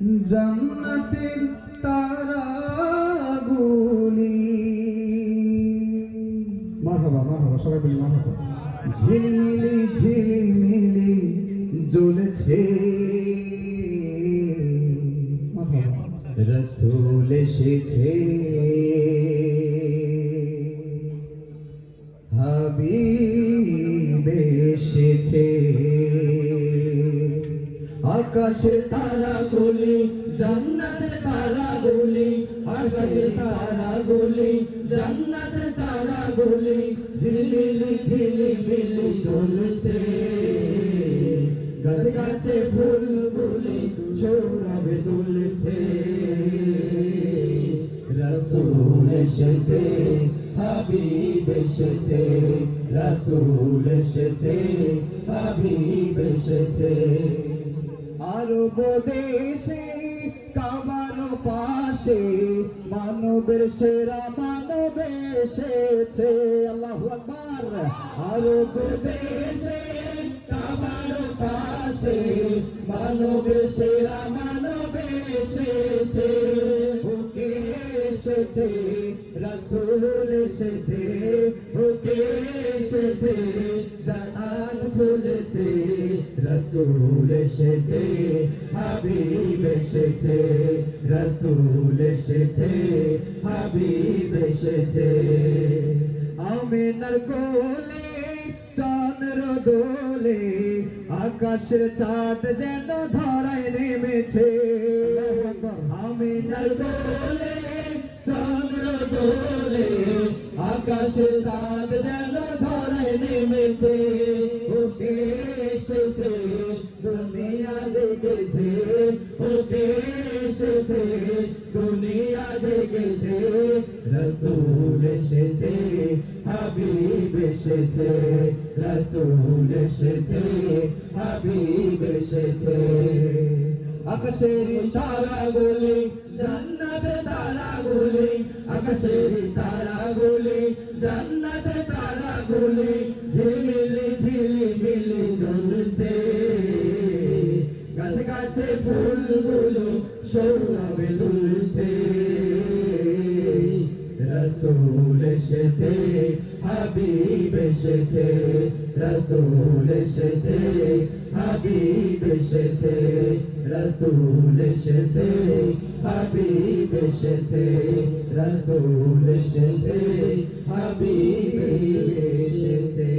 জান্নাতের তারাগুলি। মারহাবা মারহাবা, সবাই বলি মারহাবা। ঝিলমিলি ঝিলমিলি জ্বলছে, মারহাবা। রসূল এসেছে, হাবিব এসেছে। আকাশের তারাগুলি, জান্নাতের তারাগুলি, আকাশের তারাগুলি, জান্নাতের তারাগুলি, ঝিলমিলি ঝিলমিলি জ্বলছে। গাছে গাছে ফুলগুলি সৌরভে দুলছে। রাসূল এসেছে, হাবিব এসেছে, রাসূল এসেছে, হাবিব এসেছে। আরব দেশে কাবার পাশে মানবের সেরা মানব এসেছে। আল্লাহু আকবার। আরব দেশে কাবার পাশে মানবের সেরা মানব এসেছে। ওকে এসেছে, রাসূল এসেছে, ওকে এসেছে, জাহান খুলেছে। রাসূল এসেছে, হাবিব এসেছে, রাসূল এসেছে, হাবিব এসেছে। আমিনার কোলে চন্দ্র দোলে, আকাশের চাঁদ যেন ধরায় নেমেছে। আমিনার কোলে চন্দ্র দোলে, আকাশের চাঁদ যেন ধরায় নেমেছে। ওকে এসেছে, দুনিয়া জেগেছে, ওকে এসেছে, দুনিয়া জেগেছে। রাসূল এসেছে, হাবিব এসেছে, রাসূল এসেছে, হাবিব এসেছে। আকাশের তারাগুলি, জান্নাতের তারাগুলি, আকাশের তারাগুলি, জান্নাতের তারাগুলি, ঝিলমিলি ঝিলমিলি জ্বলছে। গাছে গাছে ফুলগুলো সৌরভে দুলছে। রাসূল এসেছে, হাবিব এসেছে, রাসূল এসেছে, হাবিব এসেছে, রাসূল এসেছে, হাবিব এসেছে, রাসূল এসেছে, হাবিব এসেছে।